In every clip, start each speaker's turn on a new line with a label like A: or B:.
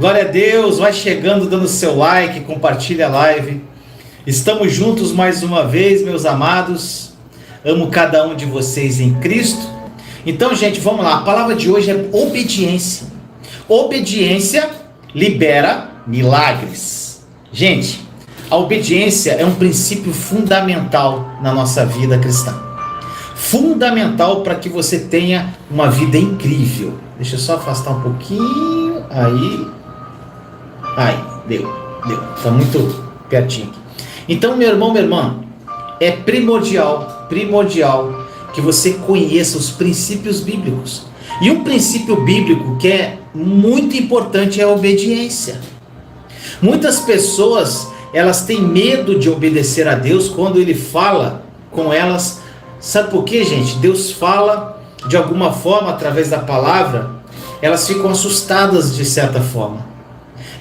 A: Glória a Deus, vai chegando, dando seu like, compartilha a live. Estamos juntos mais uma vez, meus amados. Amo cada um de vocês em Cristo. Então, gente, vamos lá. A palavra de hoje é obediência. Obediência libera milagres. Gente, a obediência é um princípio fundamental na nossa vida cristã. Fundamental para que você tenha uma vida incrível. Deixa eu só afastar um pouquinho. Aí, deu. Está muito pertinho aqui. Então, meu irmão, minha irmã, é primordial que você conheça os princípios bíblicos. E um princípio bíblico que é muito importante é a obediência. Muitas pessoas, elas têm medo de obedecer a Deus quando Ele fala com elas. Sabe por quê, gente? Deus fala de alguma forma através da palavra, elas ficam assustadas de certa forma.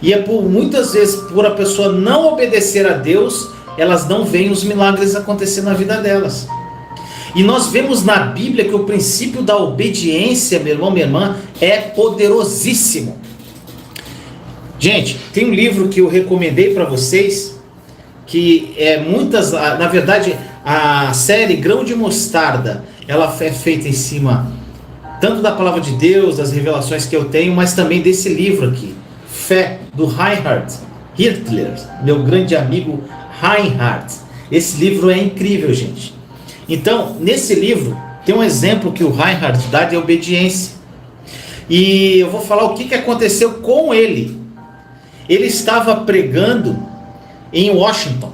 A: E é muitas vezes por a pessoa não obedecer a Deus, elas não veem os milagres acontecer na vida delas. E nós vemos na Bíblia que o princípio da obediência, meu irmão, minha irmã, é poderosíssimo. Gente, tem um livro que eu recomendei para vocês, que é na verdade, a série Grão de Mostarda, ela é feita em cima tanto da palavra de Deus, das revelações que eu tenho, mas também desse livro aqui, Fé, do Reinhard Hitler, meu grande amigo Reinhard. Esse livro é incrível, gente. Então, nesse livro, tem um exemplo que o Reinhard dá de obediência. E eu vou falar o que aconteceu com ele. Ele estava pregando em Washington,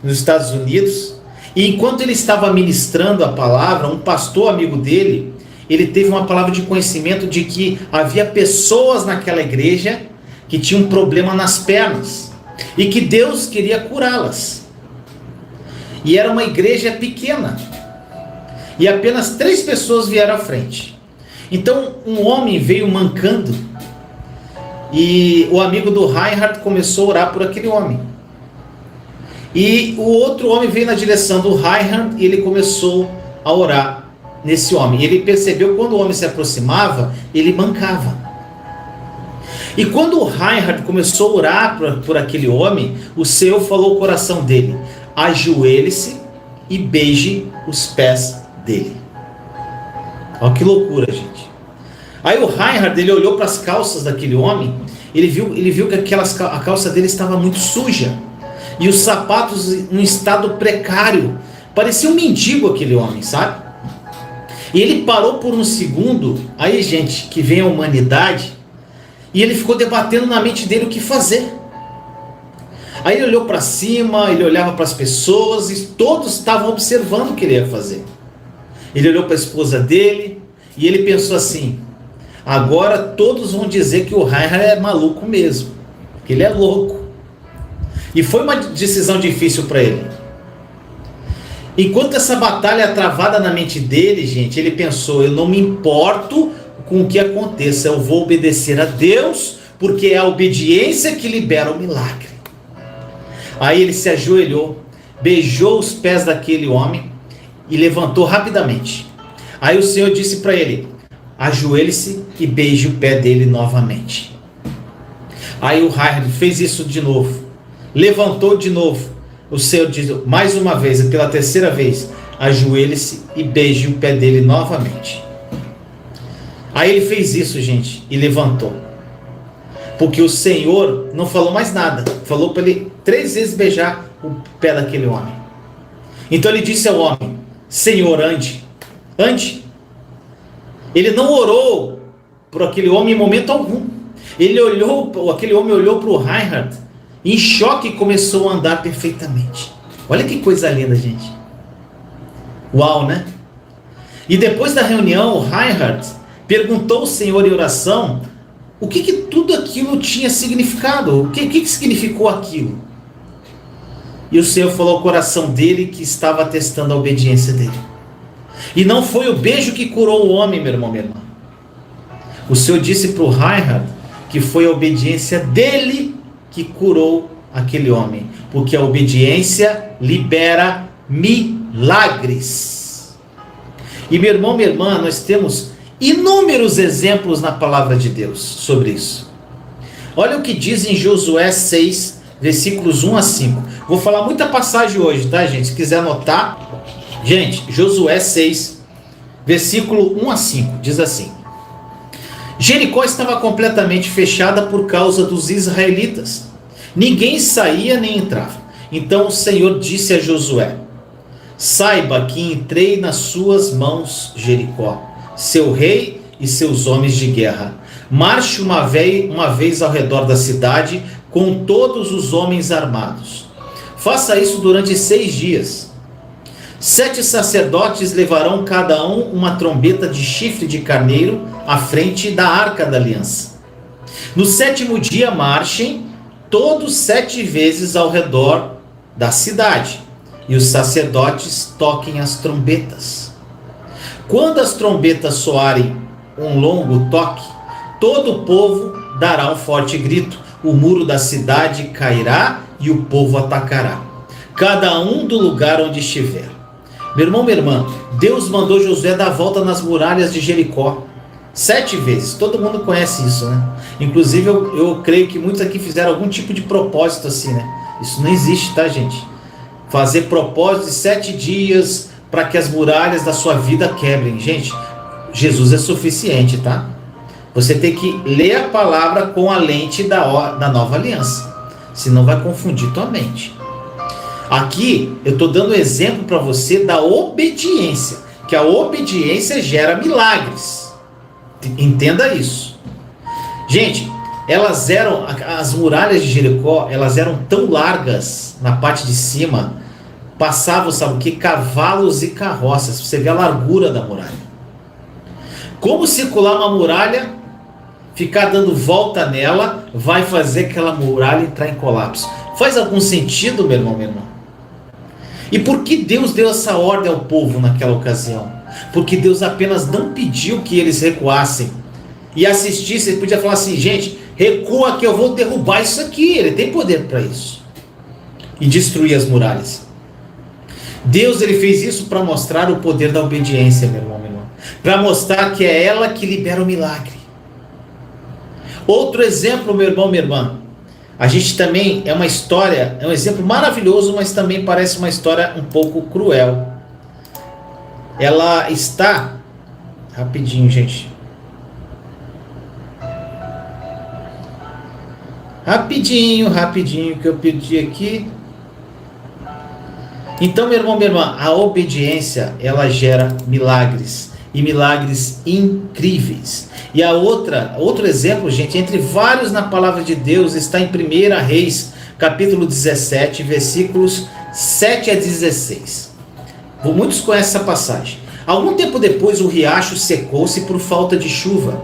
A: nos Estados Unidos, e enquanto ele estava ministrando a palavra, um pastor amigo dele, ele teve uma palavra de conhecimento de que havia pessoas naquela igreja que tinham um problema nas pernas e que Deus queria curá-las. E era uma igreja pequena e apenas 3 pessoas vieram à frente. Então um homem veio mancando e o amigo do Reinhard começou a orar por aquele homem. E o outro homem veio na direção do Reinhard e ele começou a orar nesse homem. Ele percebeu que quando o homem se aproximava, ele mancava. E quando o Reinhard começou a orar por aquele homem, o Senhor falou ao coração dele: ajoelhe-se e beije os pés dele. Olha que loucura, gente. Aí o Reinhard, ele olhou para as calças daquele homem, ele viu que a calça dele estava muito suja, e os sapatos em um estado precário. Parecia um mendigo aquele homem, sabe? E ele parou por um segundo. Aí, gente, que vem a humanidade, e ele ficou debatendo na mente dele o que fazer. Aí ele olhou para cima, ele olhava para as pessoas e todos estavam observando o que ele ia fazer. Ele olhou para a esposa dele e ele pensou assim: agora todos vão dizer que o Reinhard é maluco mesmo, que ele é louco. E foi uma decisão difícil para ele. Enquanto essa batalha é travada na mente dele, gente, ele pensou: eu não me importo com o que aconteça, eu vou obedecer a Deus, porque é a obediência que libera o milagre. Aí ele se ajoelhou, beijou os pés daquele homem e levantou rapidamente. Aí o Senhor disse para ele: ajoelhe-se e beije o pé dele novamente. Aí o Reinhard fez isso de novo, levantou de novo. O Senhor disse mais uma vez, pela terceira vez: ajoelhe-se e beije o pé dele novamente. Aí ele fez isso, gente, e levantou. Porque o Senhor não falou mais nada. Falou para ele 3 vezes beijar o pé daquele homem. Então ele disse ao homem: Senhor, ande. Ele não orou por aquele homem em momento algum. Aquele homem olhou para o Reinhard em choque e começou a andar perfeitamente. Olha que coisa linda, gente. Uau, né? E depois da reunião, o Reinhard perguntou ao Senhor em oração o que tudo aquilo tinha significado, o que significou aquilo. E o Senhor falou ao coração dele que estava testando a obediência dele. E não foi o beijo que curou o homem, meu irmão, minha irmã. O Senhor disse para o Reinhard que foi a obediência dele que curou aquele homem, porque a obediência libera milagres. E meu irmão, minha irmã, nós temos inúmeros exemplos na palavra de Deus sobre isso. Olha o que diz em Josué 6, versículos 1 a 5. Vou falar muita passagem hoje, tá, gente? Se quiser anotar. Gente, Josué 6, versículo 1 a 5, diz assim: Jericó estava completamente fechada por causa dos israelitas. Ninguém saía nem entrava. Então o Senhor disse a Josué: Saiba que entrei nas suas mãos, Jericó, seu rei e seus homens de guerra. Marche uma vez ao redor da cidade com todos os homens armados. Faça isso durante 6 dias. 7 sacerdotes levarão cada um uma trombeta de chifre de carneiro à frente da arca da aliança. No 7º dia marchem todos 7 vezes ao redor da cidade, e os sacerdotes toquem as trombetas. Quando as trombetas soarem um longo toque, todo o povo dará um forte grito. O muro da cidade cairá e o povo atacará, cada um do lugar onde estiver. Meu irmão, minha irmã, Deus mandou Josué dar a volta nas muralhas de Jericó 7 vezes. Todo mundo conhece isso, né? Inclusive eu creio que muitos aqui fizeram algum tipo de propósito assim, né? Isso não existe, tá, gente? Fazer propósito de 7 dias para que as muralhas da sua vida quebrem. Gente, Jesus é suficiente, tá? Você tem que ler a palavra com a lente da nova aliança, senão vai confundir tua mente. Aqui eu estou dando exemplo para você da obediência, que a obediência gera milagres. Entenda isso. Gente, as muralhas de Jericó, elas eram tão largas na parte de cima, passavam, sabe o que? Cavalos e carroças. Você vê a largura da muralha. Como circular uma muralha, ficar dando volta nela, vai fazer aquela muralha entrar em colapso. Faz algum sentido, meu irmão, minha irmã? E por que Deus deu essa ordem ao povo naquela ocasião? Porque Deus apenas não pediu que eles recuassem e assistissem. Ele podia falar assim: gente, recua que eu vou derrubar isso aqui. Ele tem poder para isso. E destruir as muralhas. Deus, ele fez isso para mostrar o poder da obediência, meu irmão, minha irmã. Para mostrar que é ela que libera o milagre. Outro exemplo, meu irmão, minha irmã. A gente também é uma história, é um exemplo maravilhoso, mas também parece uma história um pouco cruel. Ela está... Rapidinho, gente. Rapidinho, que eu pedi aqui. Então, meu irmão, minha irmã, a obediência, ela gera milagres. E milagres incríveis. E outro exemplo, gente, entre vários na palavra de Deus, está em 1 Reis, capítulo 17, versículos 7 a 16. Muitos conhecem essa passagem. Algum tempo depois o riacho secou-se por falta de chuva.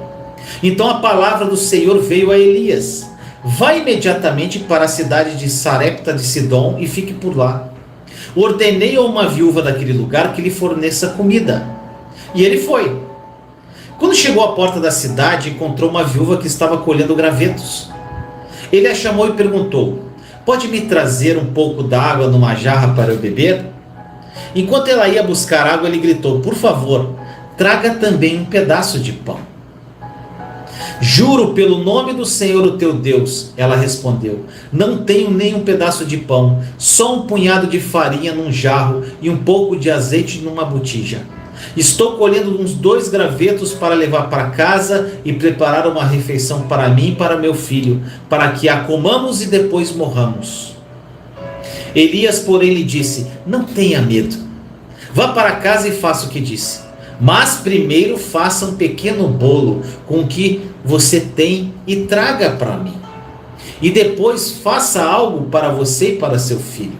A: Então a palavra do Senhor veio a Elias: vá imediatamente para a cidade de Sarepta de Sidom e fique por lá. Ordenei a uma viúva daquele lugar que lhe forneça comida. E ele foi. Quando chegou à porta da cidade, encontrou uma viúva que estava colhendo gravetos. Ele a chamou e perguntou: pode me trazer um pouco d'água numa jarra para eu beber? Enquanto ela ia buscar água, ele gritou: por favor, traga também um pedaço de pão. Juro pelo nome do Senhor, o teu Deus, ela respondeu, não tenho nem um pedaço de pão, só um punhado de farinha num jarro e um pouco de azeite numa botija. Estou colhendo uns 2 gravetos para levar para casa e preparar uma refeição para mim e para meu filho, para que a comamos e depois morramos. Elias, porém, lhe disse: não tenha medo. Vá para casa e faça o que disse. Mas primeiro faça um pequeno bolo com o que você tem e traga para mim. E depois faça algo para você e para seu filho.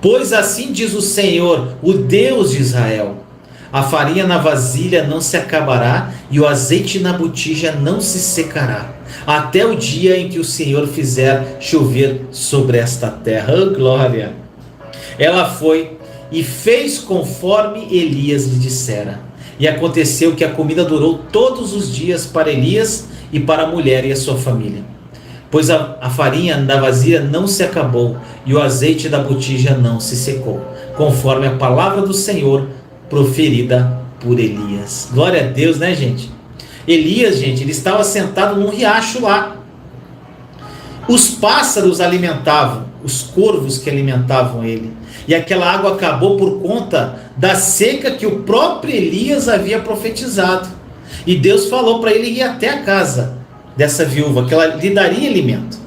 A: Pois assim diz o Senhor, o Deus de Israel: a farinha na vasilha não se acabará e o azeite na botija não se secará, até o dia em que o Senhor fizer chover sobre esta terra. Oh, glória! Ela foi e fez conforme Elias lhe dissera. E aconteceu que a comida durou todos os dias para Elias e para a mulher e a sua família. Pois a farinha da vasilha não se acabou e o azeite da botija não se secou, conforme a palavra do Senhor proferida por Elias. Glória a Deus, né, gente? Elias, gente, ele estava sentado num riacho lá. Os pássaros alimentavam, os corvos que alimentavam ele. E aquela água acabou por conta da seca que o próprio Elias havia profetizado. E Deus falou para ele ir até a casa dessa viúva, que ela lhe daria alimento.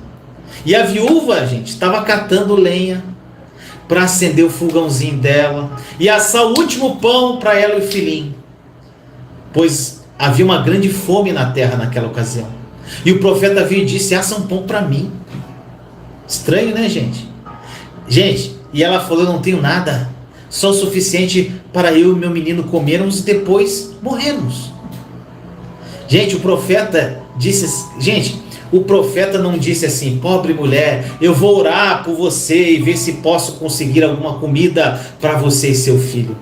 A: E a viúva, gente, estava catando lenha para acender o fogãozinho dela e assar o último pão para ela e o filhinho, pois havia uma grande fome na terra naquela ocasião. E o profeta veio e disse: assa um pão para mim. Estranho, né, gente? Gente, e ela falou: eu não tenho nada, só o suficiente para eu e meu menino comermos e depois morrermos. Gente, o profeta disse, gente, o profeta não disse assim: pobre mulher, eu vou orar por você e ver se posso conseguir alguma comida para você e seu filho.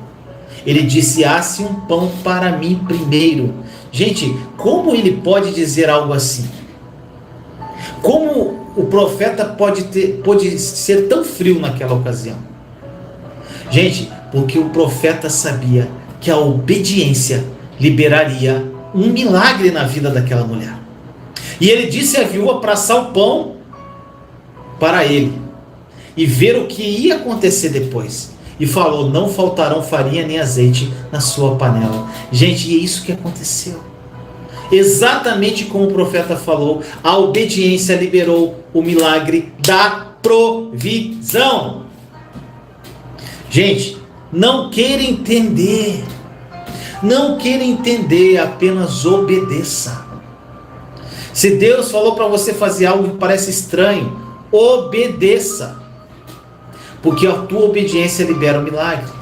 A: Ele disse: asse um pão para mim primeiro. Gente, como ele pode dizer algo assim? Como o profeta pode ser tão frio naquela ocasião? Gente, porque o profeta sabia que a obediência liberaria um milagre na vida daquela mulher. E ele disse à viúva para assar o pão para ele e ver o que ia acontecer depois. E falou: não faltarão farinha nem azeite na sua panela. Gente, e é isso que aconteceu. Exatamente como o profeta falou, a obediência liberou o milagre da provisão. Gente, não queira entender. Não queira entender, apenas obedeça. Se Deus falou para você fazer algo que parece estranho, obedeça. Porque a tua obediência libera o milagre.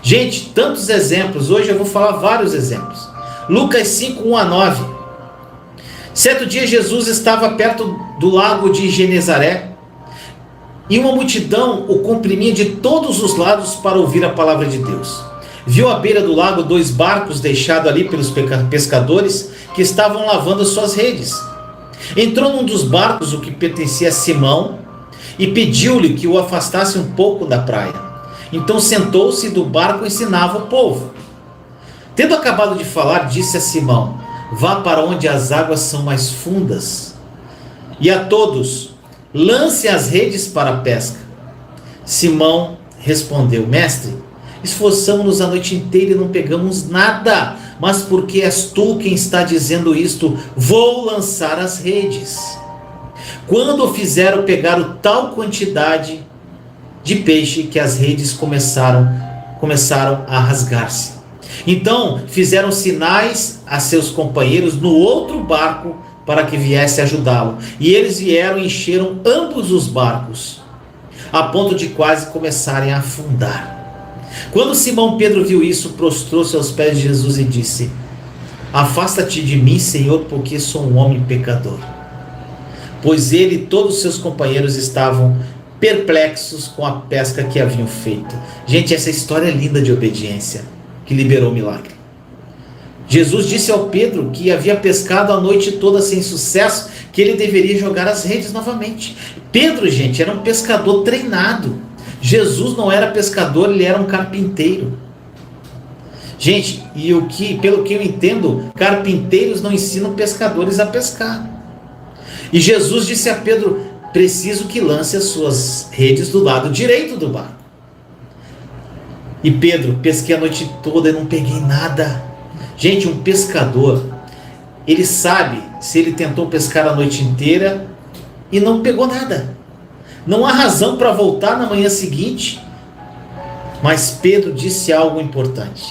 A: Gente, tantos exemplos. Hoje eu vou falar vários exemplos. Lucas 5, 1 a 9. Certo dia Jesus estava perto do lago de Genezaré e uma multidão o comprimia de todos os lados para ouvir a palavra de Deus. Viu à beira do lago 2 barcos deixados ali pelos pescadores que estavam lavando suas redes. Entrou num dos barcos, o que pertencia a Simão, e pediu-lhe que o afastasse um pouco da praia. Então sentou-se do barco e ensinava o povo. Tendo acabado de falar, disse a Simão: vá para onde as águas são mais fundas, e a todos lance as redes para a pesca. Simão respondeu: mestre, esforçamo-nos a noite inteira e não pegamos nada, mas porque és tu quem está dizendo isto, vou lançar as redes. Quando o fizeram, pegaram tal quantidade de peixe que as redes começaram a rasgar-se. Então fizeram sinais a seus companheiros no outro barco para que viesse ajudá-lo. E eles vieram e encheram ambos os barcos, a ponto de quase começarem a afundar. Quando Simão Pedro viu isso, prostrou-se aos pés de Jesus e disse: afasta-te de mim, Senhor, porque sou um homem pecador. Pois ele e todos seus companheiros estavam perplexos com a pesca que haviam feito. Gente, essa história é linda de obediência, que liberou o milagre. Jesus disse ao Pedro que havia pescado a noite toda sem sucesso, que ele deveria jogar as redes novamente. Pedro, gente, era um pescador treinado. Jesus não era pescador, ele era um carpinteiro. Gente, pelo que eu entendo, carpinteiros não ensinam pescadores a pescar. E Jesus disse a Pedro: preciso que lance as suas redes do lado direito do barco. E Pedro: pesquei a noite toda e não peguei nada. Gente, um pescador, ele sabe se ele tentou pescar a noite inteira e não pegou nada. Não há razão para voltar na manhã seguinte. Mas Pedro disse algo importante: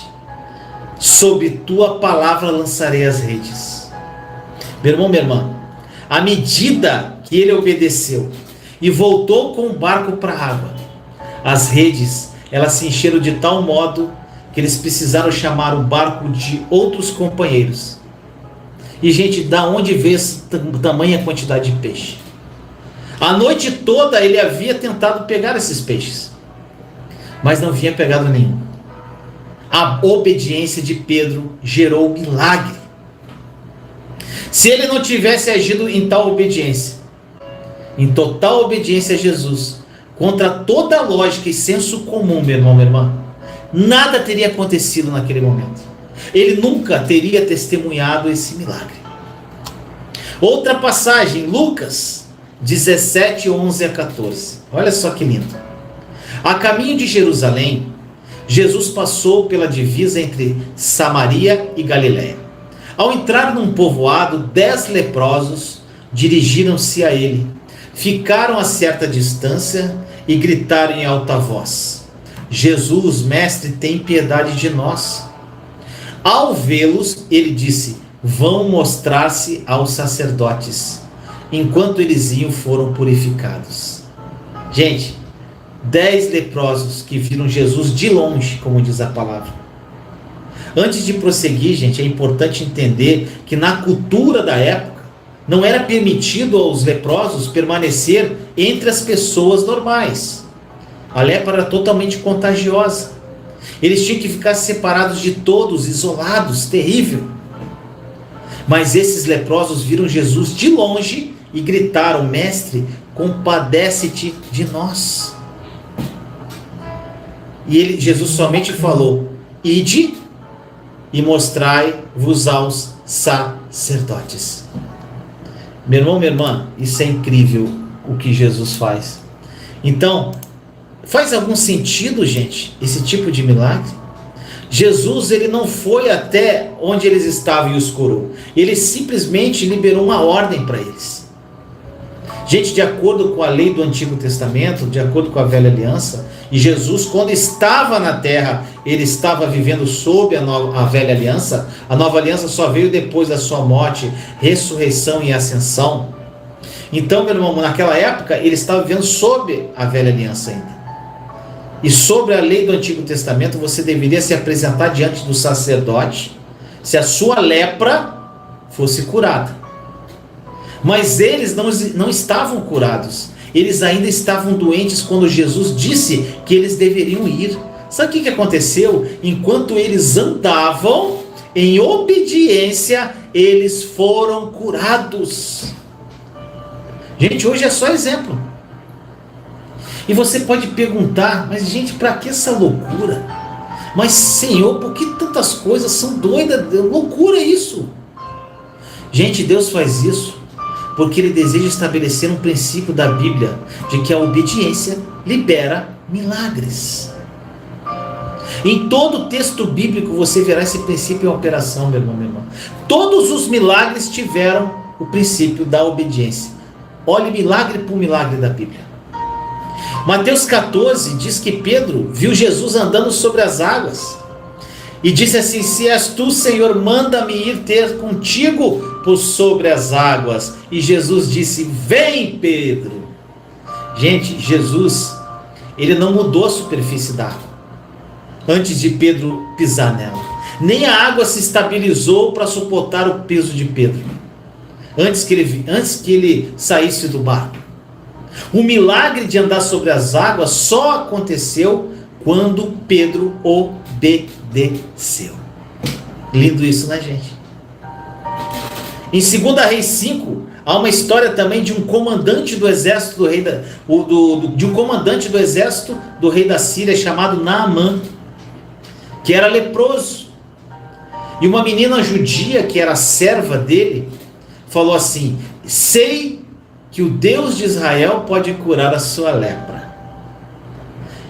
A: sob tua palavra lançarei as redes. Meu irmão, minha irmã, à medida que ele obedeceu e voltou com o barco para a água, as redes, elas se encheram de tal modo que eles precisaram chamar o barco de outros companheiros. E, gente, da onde veio tamanha quantidade de peixe? A noite toda ele havia tentado pegar esses peixes, mas não havia pegado nenhum. A obediência de Pedro gerou um milagre. Se ele não tivesse agido em tal obediência, em total obediência a Jesus, contra toda a lógica e senso comum, meu irmão, minha irmã, nada teria acontecido naquele momento. Ele nunca teria testemunhado esse milagre. Outra passagem, Lucas 17, 11 a 14. Olha só que lindo. A caminho de Jerusalém, Jesus passou pela divisa entre Samaria e Galiléia. Ao entrar num povoado, 10 leprosos dirigiram-se a ele. Ficaram a certa distância e gritaram em alta voz: Jesus, mestre, tem piedade de nós. Ao vê-los, ele disse: vão mostrar-se aos sacerdotes. Enquanto eles iam, foram purificados. Gente, 10 leprosos que viram Jesus de longe, como diz a palavra. Antes de prosseguir, gente, é importante entender que na cultura da época não era permitido aos leprosos permanecer entre as pessoas normais. A lepra era totalmente contagiosa. Eles tinham que ficar separados de todos, isolados, terrível. Mas esses leprosos viram Jesus de longe e gritaram: mestre, compadece-te de nós. E Jesus somente falou: ide e mostrai-vos aos sacerdotes. Meu irmão, minha irmã, isso é incrível o que Jesus faz. Então, faz algum sentido, gente, esse tipo de milagre? Jesus, ele não foi até onde eles estavam e os curou. Ele simplesmente liberou uma ordem para eles. Gente, de acordo com a lei do Antigo Testamento, de acordo com a Velha Aliança, e Jesus, quando estava na terra, ele estava vivendo sob a Velha Aliança. A Nova Aliança só veio depois da sua morte, ressurreição e ascensão. Então, meu irmão, naquela época, ele estava vivendo sob a Velha Aliança ainda. E sobre a lei do Antigo Testamento, você deveria se apresentar diante do sacerdote se a sua lepra fosse curada. Mas eles não estavam curados. Eles ainda estavam doentes quando Jesus disse que eles deveriam ir. Sabe o que aconteceu? Enquanto eles andavam em obediência, eles foram curados. Gente, hoje é só exemplo. E você pode perguntar: mas gente, para que essa loucura? Mas Senhor, por que tantas coisas são doidas? Loucura isso. Gente, Deus faz isso porque Ele deseja estabelecer um princípio da Bíblia de que a obediência libera milagres. Em todo o texto bíblico você verá esse princípio em operação, meu irmão, minha irmã. Todos os milagres tiveram o princípio da obediência. Olhe milagre por milagre da Bíblia. Mateus 14 diz que Pedro viu Jesus andando sobre as águas e disse assim: se és tu, Senhor, manda-me ir ter contigo por sobre as águas. E Jesus disse: vem, Pedro. Gente, Jesus, ele não mudou a superfície da água antes de Pedro pisar nela. Nem a água se estabilizou para suportar o peso de Pedro antes que ele saísse do barco. O milagre de andar sobre as águas só aconteceu quando Pedro obedeceu. Lindo isso, né, gente? Em 2 Reis 5, há uma história também de um comandante do exército do rei do rei da Síria chamado Naamã, que era leproso. E uma menina judia que era serva dele falou assim: sei que o Deus de Israel pode curar a sua lepra.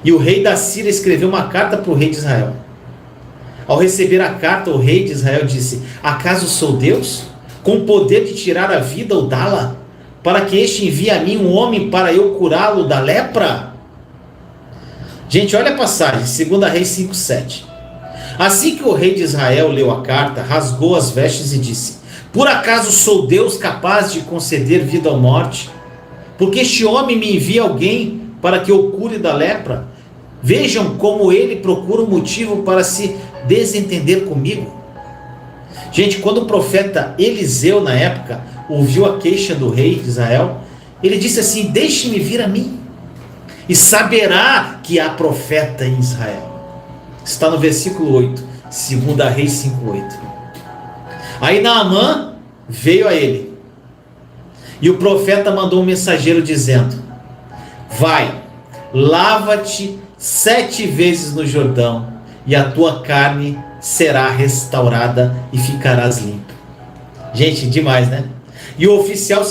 A: E o rei da Síria escreveu uma carta para o rei de Israel. Ao receber a carta, o rei de Israel disse: acaso sou Deus, com poder de tirar a vida ou dá-la, para que este envie a mim um homem para eu curá-lo da lepra? Gente, olha a passagem, 2 Reis 5:7. Assim que o rei de Israel leu a carta, rasgou as vestes e disse: por acaso sou Deus capaz de conceder vida ou morte? Porque este homem me envia alguém para que eu cure da lepra? Vejam como ele procura um motivo para se desentender comigo. Gente, quando o profeta Eliseu, na época, ouviu a queixa do rei de Israel, ele disse assim: deixe-me vir a mim, e saberá que há profeta em Israel. Está no versículo 8, 2 Reis 5:8. Aí Naamã veio a ele, e o profeta mandou um mensageiro dizendo: vai, lava-te 7 vezes no Jordão, e a tua carne será restaurada e ficarás limpo. Gente, demais, né? E o oficial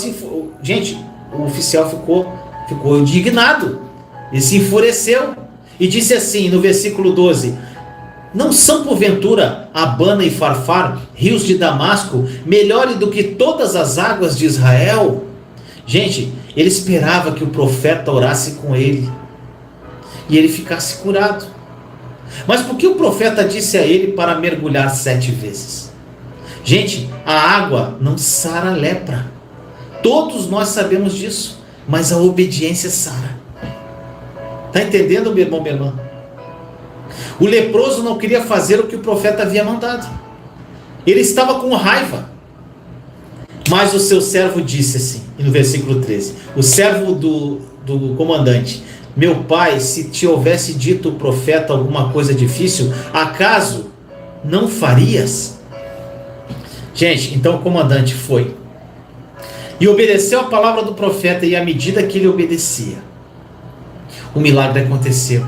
A: Gente, o oficial ficou indignado e se enfureceu e disse assim no versículo 12: não são porventura Abana e Farfar, rios de Damasco, melhores do que todas as águas de Israel? Gente, ele esperava que o profeta orasse com ele e ele ficasse curado. Mas por que o profeta disse a ele para mergulhar 7 vezes? Gente, a água não sara a lepra. Todos nós sabemos disso, mas a obediência sara. Está entendendo, meu irmão, minha irmã? O leproso não queria fazer o que o profeta havia mandado. Ele estava com raiva. Mas o seu servo disse assim, no versículo 13, o servo do comandante: meu pai, se te houvesse dito o profeta alguma coisa difícil, acaso não farias? Gente, então o comandante foi e obedeceu a palavra do profeta, e à medida que ele obedecia, o milagre aconteceu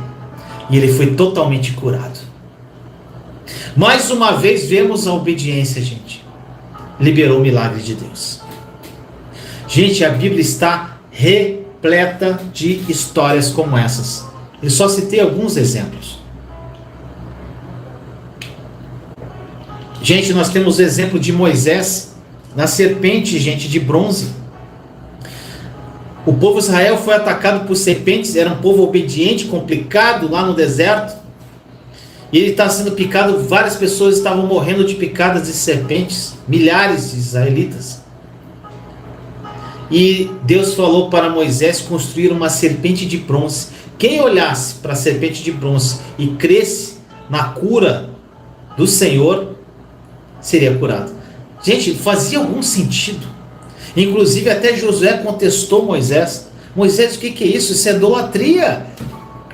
A: e ele foi totalmente curado. Mais uma vez vemos a obediência, gente. Liberou o milagre de Deus. Gente, a Bíblia está repleta de histórias como essas. Eu só citei alguns exemplos. Gente, nós temos o exemplo de Moisés na serpente, gente, de bronze. O povo de Israel foi atacado por serpentes, era um povo obediente, complicado lá no deserto. E ele está sendo picado, várias pessoas estavam morrendo de picadas de serpentes, milhares de israelitas. E Deus falou para Moisés construir uma serpente de bronze. Quem olhasse para a serpente de bronze e cresce na cura do Senhor, seria curado. Gente, fazia algum sentido. Inclusive até Josué contestou Moisés. Moisés, o que é isso? Isso é idolatria.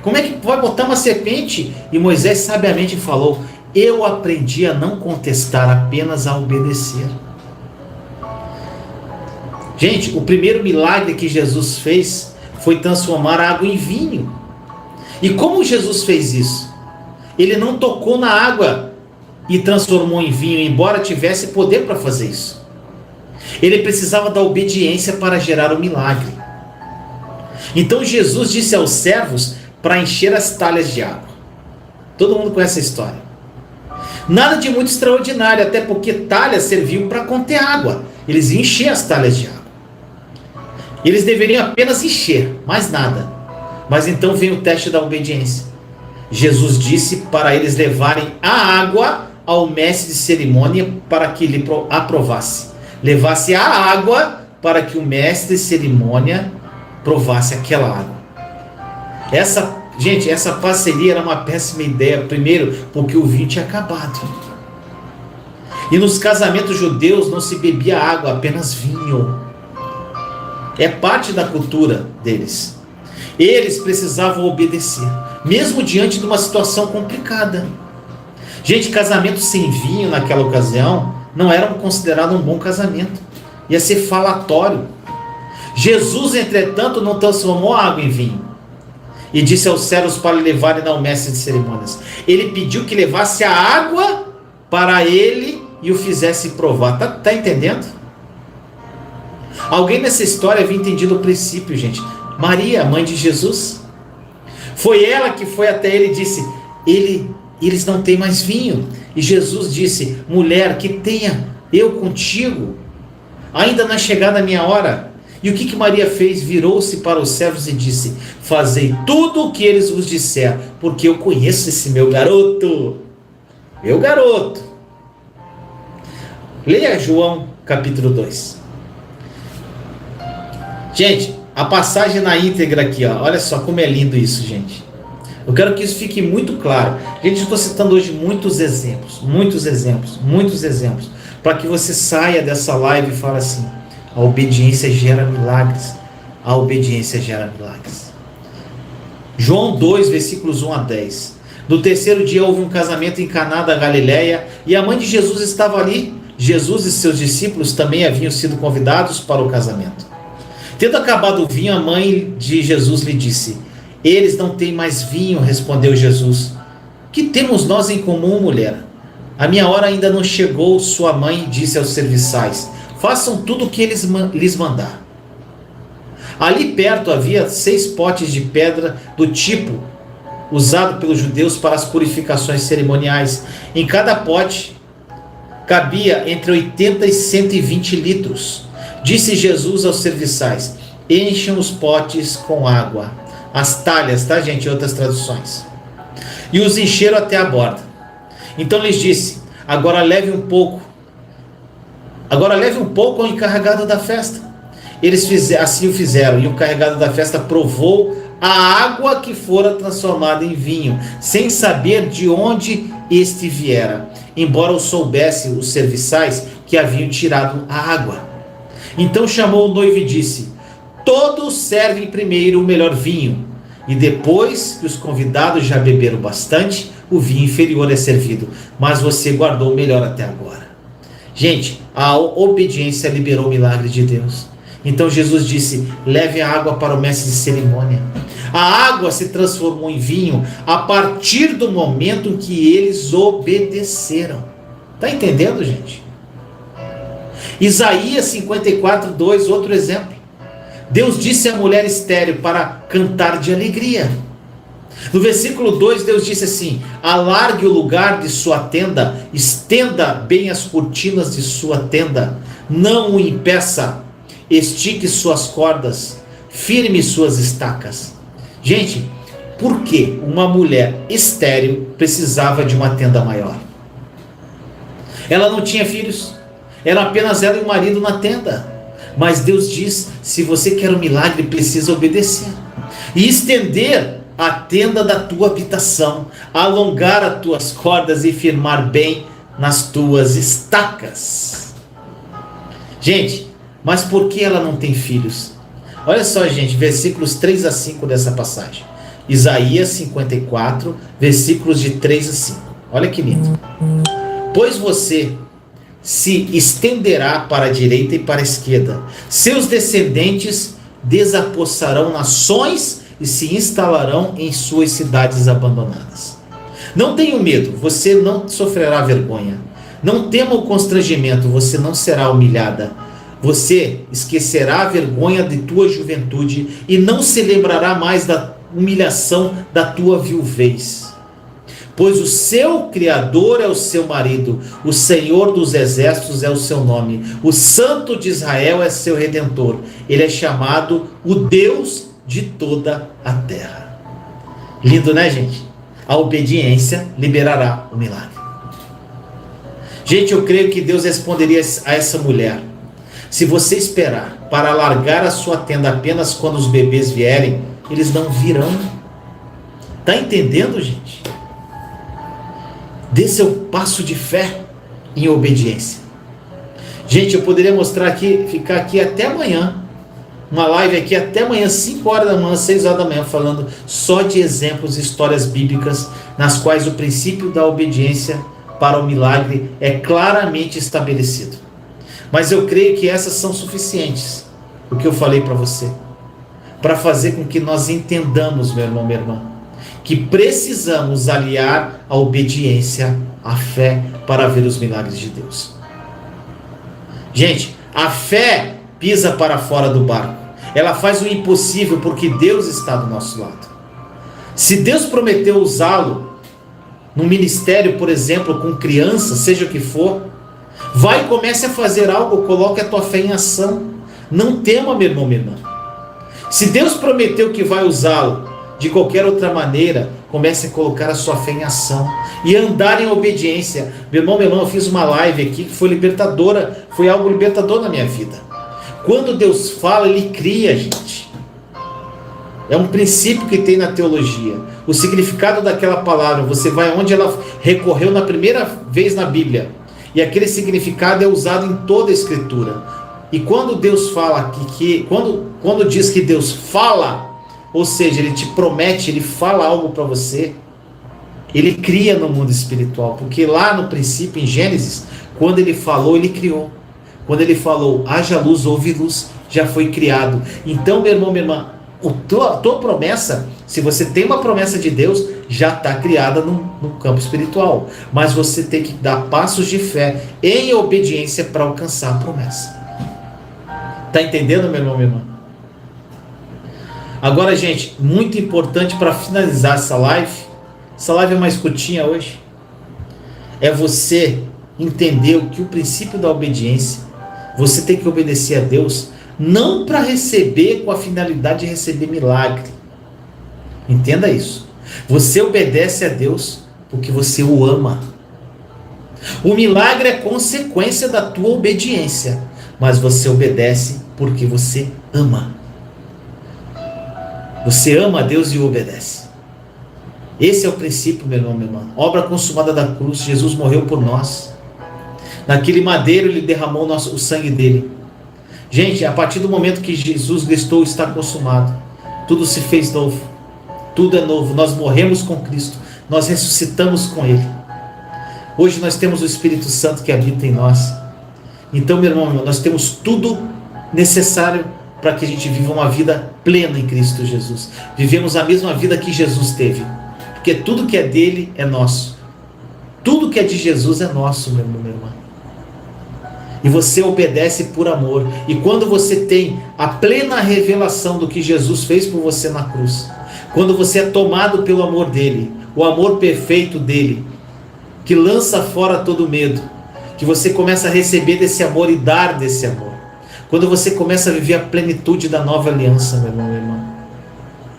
A: Como é que vai botar uma serpente? E Moisés sabiamente falou: eu aprendi a não contestar, apenas a obedecer. Gente, o primeiro milagre que Jesus fez foi transformar a água em vinho. E como Jesus fez isso? Ele não tocou na água e transformou em vinho, embora tivesse poder para fazer isso. Ele precisava da obediência para gerar o milagre. Então Jesus disse aos servos para encher as talhas de água. Todo mundo conhece a história. Nada de muito extraordinário, até porque talhas serviam para conter água. Eles iam encher as talhas de água. Eles deveriam apenas encher, mais nada. Mas então vem o teste da obediência. Jesus disse para eles levarem a água ao mestre de cerimônia para que ele aprovasse. Levasse a água para que o mestre de cerimônia provasse aquela água. Essa parceria era uma péssima ideia. Primeiro, porque o vinho tinha acabado. E nos casamentos judeus não se bebia água, apenas vinho. É parte da cultura deles. Eles precisavam obedecer, mesmo diante de uma situação complicada. Gente, casamento sem vinho naquela ocasião não era considerado um bom casamento. Ia ser falatório. Jesus, entretanto, não transformou a água em vinho e disse aos servos para levarem ao mestre de cerimônias. Ele pediu que levasse a água para ele e o fizesse provar. Tá entendendo? Alguém nessa história havia entendido o princípio, gente. Maria, mãe de Jesus, foi ela que foi até ele e disse: eles não têm mais vinho. E Jesus disse: mulher, que tenha eu contigo? Ainda não é chegada a minha hora. E o que Maria fez? Virou-se para os servos e disse: fazei tudo o que eles vos disser, porque eu conheço esse meu garoto. Meu garoto. Leia João capítulo 2. Gente, a passagem na íntegra aqui, ó. Olha só como é lindo isso, gente. Eu quero que isso fique muito claro. Gente, eu estou citando hoje muitos exemplos, para que você saia dessa live e fale assim: a obediência gera milagres. A obediência gera milagres. João 2, versículos 1 a 10. No terceiro dia houve um casamento em Caná da Galileia, e a mãe de Jesus estava ali. Jesus e seus discípulos também haviam sido convidados para o casamento. Tendo acabado o vinho, a mãe de Jesus lhe disse: eles não têm mais vinho. Respondeu Jesus: que temos nós em comum, mulher? A minha hora ainda não chegou. Sua mãe disse aos serviçais: façam tudo o que eles lhes mandar. Ali perto havia 6 potes de pedra do tipo usado pelos judeus para as purificações cerimoniais. Em cada pote cabia entre 80 e 120 litros. Disse Jesus aos serviçais: encham os potes com água. As talhas, tá, gente? Em outras traduções. E os encheram até a borda. Então lhes disse: agora leve um pouco ao encarregado da festa. Eles assim o fizeram, e o encarregado da festa provou a água que fora transformada em vinho, sem saber de onde este viera, embora o soubesse os serviçais que haviam tirado a água. Então chamou o noivo e disse: todos servem primeiro o melhor vinho, e depois que os convidados já beberam bastante, o vinho inferior é servido, mas você guardou o melhor até agora. Gente, a obediência liberou o milagre de Deus. Então Jesus disse: leve a água para o mestre de cerimônia. A água se transformou em vinho a partir do momento em que eles obedeceram. Está entendendo, gente? Isaías 54:2, outro exemplo. Deus disse à mulher estéril para cantar de alegria. No versículo 2, Deus disse assim: alargue o lugar de sua tenda, estenda bem as cortinas de sua tenda, não o impeça, estique suas cordas, firme suas estacas. Gente, por que uma mulher estéril precisava de uma tenda maior? Ela não tinha filhos, era apenas ela e o marido na tenda. Mas Deus diz: se você quer um milagre, precisa obedecer e estender a tenda da tua habitação, alongar as tuas cordas e firmar bem nas tuas estacas. Gente, mas por que ela não tem filhos? Olha só, gente, versículos 3 a 5 dessa passagem. Isaías 54, versículos de 3 a 5. Olha que lindo. Pois você se estenderá para a direita e para a esquerda. Seus descendentes desapossarão nações e se instalarão em suas cidades abandonadas. Não tenha medo, você não sofrerá vergonha. Não tema o constrangimento, você não será humilhada. Você esquecerá a vergonha de tua juventude e não se lembrará mais da humilhação da tua viuvez. Pois o seu Criador é o seu marido, o Senhor dos exércitos é o seu nome, o Santo de Israel é seu Redentor. Ele é chamado o Deus de toda a terra. Lindo, né, gente? A obediência liberará o milagre. Gente, eu creio que Deus responderia a essa mulher: se você esperar para alargar a sua tenda apenas quando os bebês vierem, eles não virão. Está entendendo, gente? Dê seu passo de fé em obediência. Gente, eu poderia mostrar aqui, ficar aqui até amanhã, uma live aqui até amanhã, 5 horas da manhã, 6 horas da manhã, falando só de exemplos, histórias bíblicas, nas quais o princípio da obediência para o milagre é claramente estabelecido. Mas eu creio que essas são suficientes, o que eu falei para você, para fazer com que nós entendamos, meu irmão, minha irmã, que precisamos aliar a obediência à fé para ver os milagres de Deus. Gente, a fé pisa para fora do barco. Ela faz o impossível porque Deus está do nosso lado. Se Deus prometeu usá-lo no ministério, por exemplo, com crianças, seja o que for, vai e comece a fazer algo, coloque a tua fé em ação. Não tema, meu irmão, minha irmã. Se Deus prometeu que vai usá-lo de qualquer outra maneira, comece a colocar a sua fé em ação e andar em obediência. Meu irmão, eu fiz uma live aqui que foi libertadora, foi algo libertador na minha vida. Quando Deus fala, Ele cria, gente. É um princípio que tem na teologia. O significado daquela palavra, você vai onde ela recorreu na primeira vez na Bíblia, e aquele significado é usado em toda a Escritura. E quando Deus fala quando diz que Deus fala, ou seja, Ele te promete, Ele fala algo para você, Ele cria no mundo espiritual, porque lá no princípio, em Gênesis, quando Ele falou, Ele criou. Quando Ele falou, haja luz, houve luz, já foi criado. Então, meu irmão, minha irmã, a tua promessa, se você tem uma promessa de Deus, já está criada no campo espiritual. Mas você tem que dar passos de fé em obediência para alcançar a promessa. Está entendendo, meu irmão, minha irmã? Agora, gente, muito importante para finalizar essa live é mais curtinha hoje, é você entender que o princípio da obediência, você tem que obedecer a Deus, não para receber com a finalidade de receber milagre. Entenda isso. Você obedece a Deus porque você o ama. O milagre é consequência da tua obediência, mas você obedece porque você ama. Você ama a Deus e o obedece. Esse é o princípio, meu irmão, minha irmã. Obra consumada da cruz. Jesus morreu por nós. Naquele madeiro ele derramou o sangue dele. Gente, a partir do momento que Jesus gritou, está consumado, tudo se fez novo. Tudo é novo. Nós morremos com Cristo. Nós ressuscitamos com Ele. Hoje nós temos o Espírito Santo que habita em nós. Então, meu irmão, nós temos tudo necessário para que a gente viva uma vida plena em Cristo Jesus. Vivemos a mesma vida que Jesus teve. Porque tudo que é dele é nosso. Tudo que é de Jesus é nosso, meu irmão, minha irmã. E você obedece por amor. E quando você tem a plena revelação do que Jesus fez por você na cruz, quando você é tomado pelo amor dele, o amor perfeito dele, que lança fora todo medo, que você começa a receber desse amor e dar desse amor, quando você começa a viver a plenitude da nova aliança, meu irmão, minha irmã,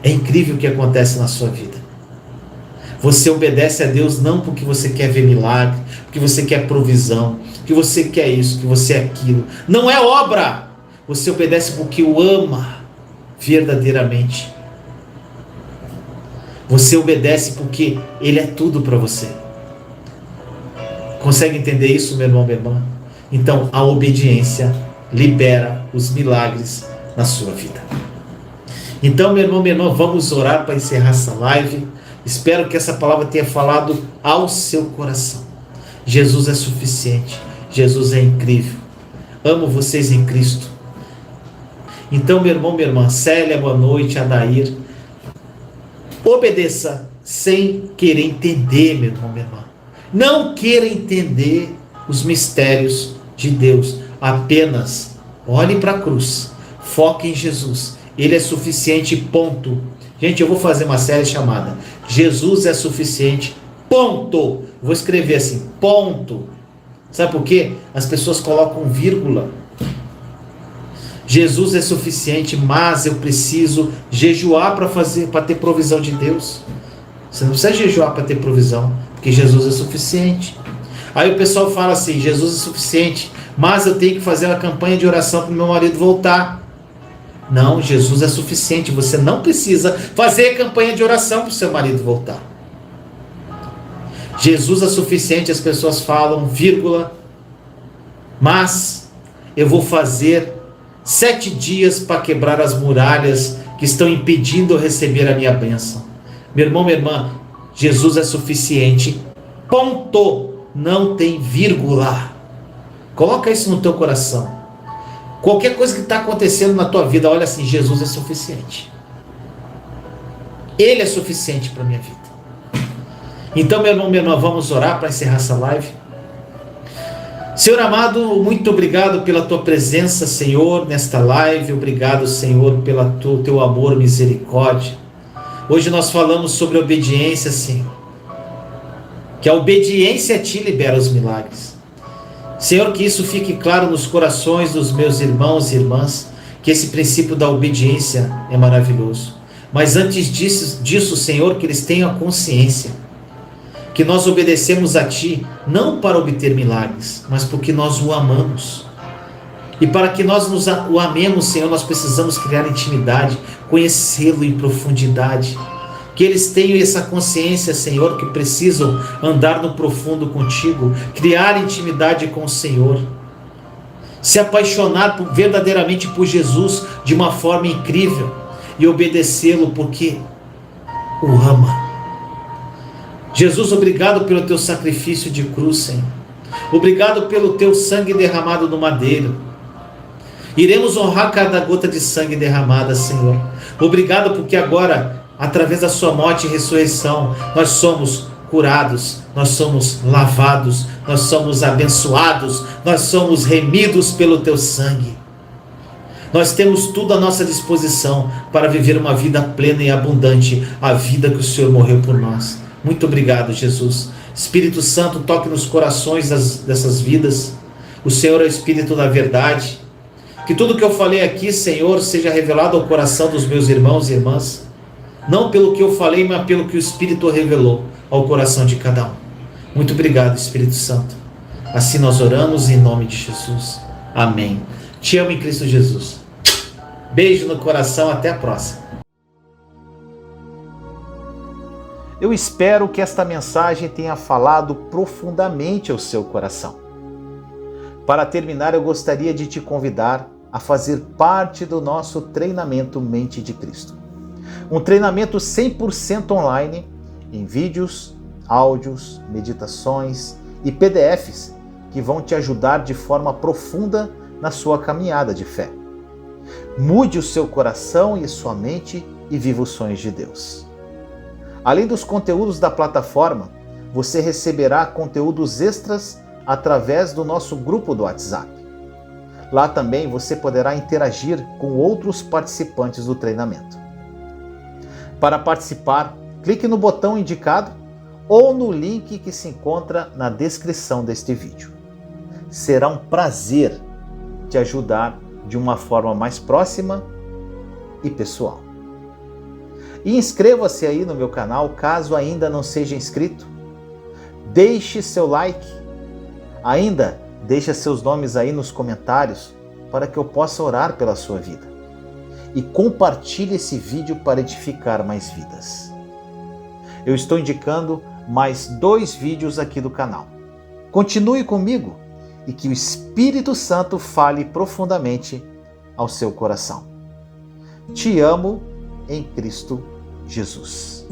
A: é incrível o que acontece na sua vida. Você obedece a Deus não porque você quer ver milagre, porque você quer provisão, que você quer isso, que você é aquilo. Não é obra. Você obedece porque o ama verdadeiramente. Você obedece porque Ele é tudo para você. Consegue entender isso, meu irmão, minha irmã? Então, a obediência libera os milagres na sua vida. Então, meu irmão, minha irmã, vamos orar para encerrar essa live. Espero que essa palavra tenha falado ao seu coração. Jesus é suficiente. Jesus é incrível. Amo vocês em Cristo. Então, meu irmão, minha irmã, Célia, boa noite, Adair. Obedeça sem querer entender, meu irmão, minha irmã. Não queira entender os mistérios de Deus. Apenas olhe para a cruz. Foque em Jesus. Ele é suficiente, ponto. Gente, eu vou fazer uma série chamada Jesus é suficiente, ponto. Vou escrever assim, ponto. Sabe por quê? As pessoas colocam vírgula. Jesus é suficiente, mas eu preciso jejuar para ter provisão de Deus. Você não precisa jejuar para ter provisão, porque Jesus é suficiente. Aí o pessoal fala assim, Jesus é suficiente, mas eu tenho que fazer uma campanha de oração para o meu marido voltar. Não, Jesus é suficiente. Você não precisa fazer campanha de oração para o seu marido voltar. Jesus é suficiente, as pessoas falam, vírgula, mas eu vou fazer 7 dias para quebrar as muralhas que estão impedindo eu receber a minha bênção. Meu irmão, minha irmã, Jesus é suficiente, ponto. Não tem vírgula. Coloca isso no teu coração. Qualquer coisa que está acontecendo na tua vida, olha assim, Jesus é suficiente. Ele é suficiente para a minha vida. Então, meu irmão, minha irmã, vamos orar para encerrar essa live. Senhor amado, muito obrigado pela tua presença, Senhor, nesta live. Obrigado, Senhor, pelo teu amor, misericórdia. Hoje nós falamos sobre obediência, Senhor. Que a obediência a ti libera os milagres. Senhor, que isso fique claro nos corações dos meus irmãos e irmãs, que esse princípio da obediência é maravilhoso. Mas antes disso, Senhor, que eles tenham a consciência que nós obedecemos a Ti, não para obter milagres, mas porque nós o amamos. E para que nós o amemos, Senhor, nós precisamos criar intimidade, conhecê-lo em profundidade. Que eles tenham essa consciência, Senhor, que precisam andar no profundo contigo, criar intimidade com o Senhor, se apaixonar verdadeiramente por Jesus de uma forma incrível e obedecê-lo porque o ama. Jesus, obrigado pelo teu sacrifício de cruz, Senhor. Obrigado pelo teu sangue derramado no madeiro. Iremos honrar cada gota de sangue derramada, Senhor. Obrigado porque agora, através da sua morte e ressurreição, nós somos curados, nós somos lavados, nós somos abençoados, nós somos remidos pelo teu sangue. Nós temos tudo à nossa disposição para viver uma vida plena e abundante, a vida que o Senhor morreu por nós. Muito obrigado, Jesus. Espírito Santo, toque nos corações dessas vidas. O Senhor é o Espírito da verdade. Que tudo que eu falei aqui, Senhor, seja revelado ao coração dos meus irmãos e irmãs. Não pelo que eu falei, mas pelo que o Espírito revelou ao coração de cada um. Muito obrigado, Espírito Santo. Assim nós oramos em nome de Jesus. Amém. Te amo em Cristo Jesus. Beijo no coração, até a próxima. Eu espero que esta mensagem tenha falado profundamente ao seu coração. Para terminar, eu gostaria de te convidar a fazer parte do nosso treinamento Mente de Cristo. Um treinamento 100% online, em vídeos, áudios, meditações e PDFs que vão te ajudar de forma profunda na sua caminhada de fé. Mude o seu coração e sua mente e viva os sonhos de Deus. Além dos conteúdos da plataforma, você receberá conteúdos extras através do nosso grupo do WhatsApp. Lá também você poderá interagir com outros participantes do treinamento. Para participar, clique no botão indicado ou no link que se encontra na descrição deste vídeo. Será um prazer te ajudar de uma forma mais próxima e pessoal. E inscreva-se aí no meu canal caso ainda não seja inscrito. Deixe seu like. Ainda deixe seus nomes aí nos comentários para que eu possa orar pela sua vida. E compartilhe esse vídeo para edificar mais vidas. Eu estou indicando mais 2 vídeos aqui do canal. Continue comigo e que o Espírito Santo fale profundamente ao seu coração. Te amo em Cristo Jesus.